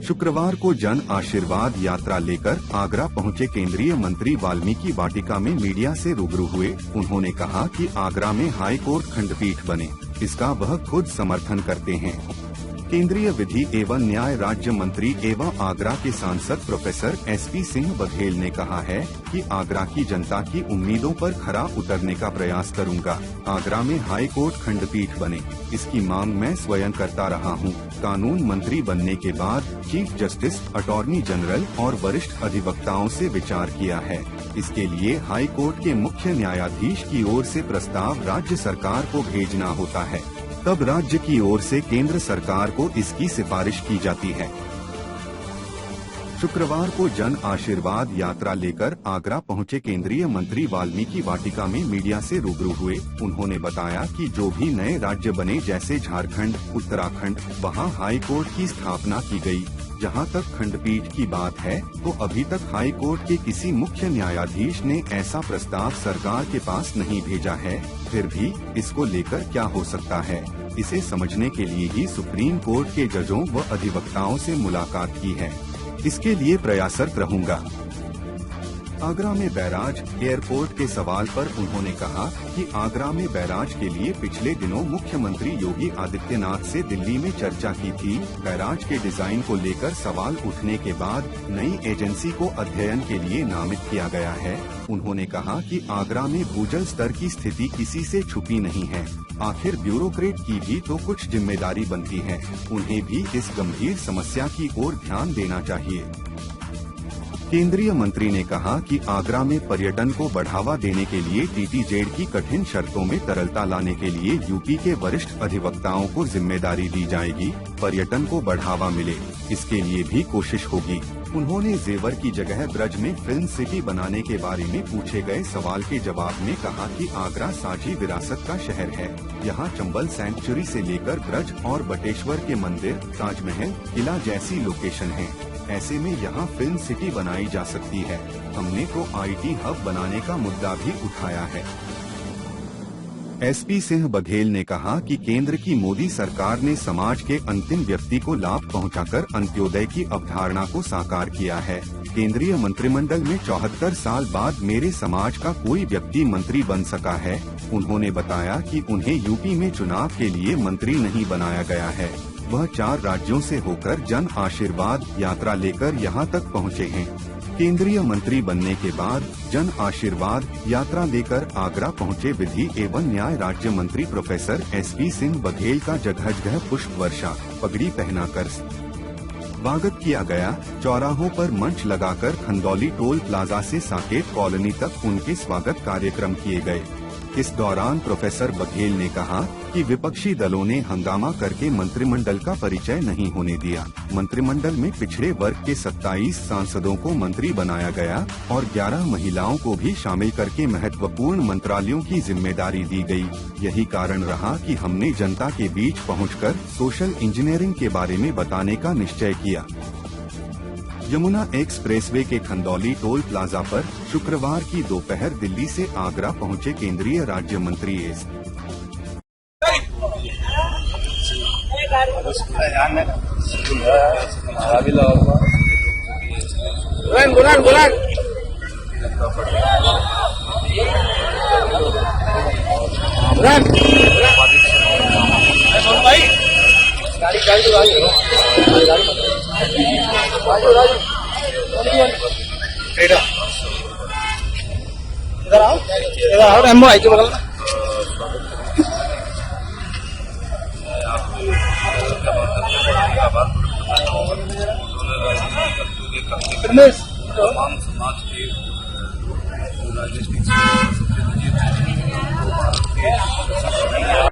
शुक्रवार को जन आशीर्वाद यात्रा लेकर आगरा पहुंचे केंद्रीय मंत्री वाल्मीकि वाटिका में मीडिया से रूबरू हुए। उन्होंने कहा कि आगरा में हाई कोर्ट खंडपीठ बने, इसका वह खुद समर्थन करते हैं। केंद्रीय विधि एवं न्याय राज्य मंत्री एवं आगरा के सांसद प्रोफेसर SP सिंह बघेल ने कहा है कि आगरा की जनता की उम्मीदों पर खरा उतरने का प्रयास करूंगा। आगरा में हाई कोर्ट खंडपीठ बने, इसकी मांग मैं स्वयं करता रहा हूं। कानून मंत्री बनने के बाद चीफ जस्टिस, अटॉर्नी जनरल और वरिष्ठ अधिवक्ताओं से विचार किया है। इसके लिए हाई कोर्ट के मुख्य न्यायाधीश की ओर से प्रस्ताव राज्य सरकार को भेजना होता है, तब राज्य की ओर से केंद्र सरकार को इसकी सिफारिश की जाती है। शुक्रवार को जन आशीर्वाद यात्रा लेकर आगरा पहुंचे केंद्रीय मंत्री वाल्मीकि वाटिका में मीडिया से रूबरू हुए। उन्होंने बताया कि जो भी नए राज्य बने जैसे झारखंड, उत्तराखंड, वहां हाई कोर्ट की स्थापना की गई। जहां तक खंडपीठ की बात है तो अभी तक हाई कोर्ट के किसी मुख्य न्यायाधीश ने ऐसा प्रस्ताव सरकार के पास नहीं भेजा है। फिर भी इसको लेकर क्या हो सकता है, इसे समझने के लिए ही सुप्रीम कोर्ट के जजों व अधिवक्ताओं से मुलाकात की है। इसके लिए प्रयासरत रहूंगा। आगरा में बैराज एयरपोर्ट के सवाल पर उन्होंने कहा कि आगरा में बैराज के लिए पिछले दिनों मुख्यमंत्री योगी आदित्यनाथ से दिल्ली में चर्चा की थी। बैराज के डिजाइन को लेकर सवाल उठने के बाद नई एजेंसी को अध्ययन के लिए नामित किया गया है। उन्होंने कहा कि आगरा में भूजल स्तर की स्थिति किसी से छुपी नहीं है। आखिर ब्यूरोक्रेट की भी तो कुछ जिम्मेदारी बनती है, उन्हें भी इस गंभीर समस्या की ओर ध्यान देना चाहिए। केंद्रीय मंत्री ने कहा कि आगरा में पर्यटन को बढ़ावा देने के लिए TTZ की कठिन शर्तों में तरलता लाने के लिए यूपी के वरिष्ठ अधिवक्ताओं को जिम्मेदारी दी जाएगी। पर्यटन को बढ़ावा मिले, इसके लिए भी कोशिश होगी। उन्होंने जेवर की जगह ब्रज में फिल्म सिटी बनाने के बारे में पूछे गए सवाल के जवाब में कहा कि आगरा साझी विरासत का शहर है। यहाँ चंबल सेंचुरी से लेकर ब्रज और बटेश्वर के मंदिर, ताजमहल, किला जैसी लोकेशन है। ऐसे में यहाँ फिल्म सिटी बनाई जा सकती है। हमने तो IT हब बनाने का मुद्दा भी उठाया है। SP सिंह बघेल ने कहा कि केंद्र की मोदी सरकार ने समाज के अंतिम व्यक्ति को लाभ पहुंचाकर अंत्योदय की अवधारणा को साकार किया है। केंद्रीय मंत्रिमंडल में 74 साल बाद मेरे समाज का कोई व्यक्ति मंत्री बन सका है। उन्होंने बताया कि उन्हें यूपी में चुनाव के लिए मंत्री नहीं बनाया गया है। वह 4 राज्यों से होकर जन आशीर्वाद यात्रा लेकर यहां तक पहुंचे हैं। केंद्रीय मंत्री बनने के बाद जन आशीर्वाद यात्रा लेकर आगरा पहुंचे विधि एवं न्याय राज्य मंत्री प्रोफेसर SP सिंह बघेल का जगह जगह पुष्प वर्षा, पगड़ी पहनाकर स्वागत किया गया। चौराहों पर मंच लगाकर खंदौली टोल प्लाजा से साकेत कॉलोनी तक उनके स्वागत कार्यक्रम किए गए। इस दौरान प्रोफेसर बघेल ने कहा कि विपक्षी दलों ने हंगामा करके मंत्रिमंडल का परिचय नहीं होने दिया। मंत्रिमंडल में पिछड़े वर्ग के 27 सांसदों को मंत्री बनाया गया और 11 महिलाओं को भी शामिल करके महत्वपूर्ण मंत्रालयों की जिम्मेदारी दी गई। यही कारण रहा कि हमने जनता के बीच पहुंचकर सोशल इंजीनियरिंग के बारे में बताने का निश्चय किया। यमुना एक्सप्रेसवे के खंदौली टोल प्लाजा पर शुक्रवार की दोपहर दिल्ली से आगरा पहुंचे केंद्रीय राज्य मंत्री एस इधर आओ रेम्बो आई के बगल में तमाम समाज के राजनीतिक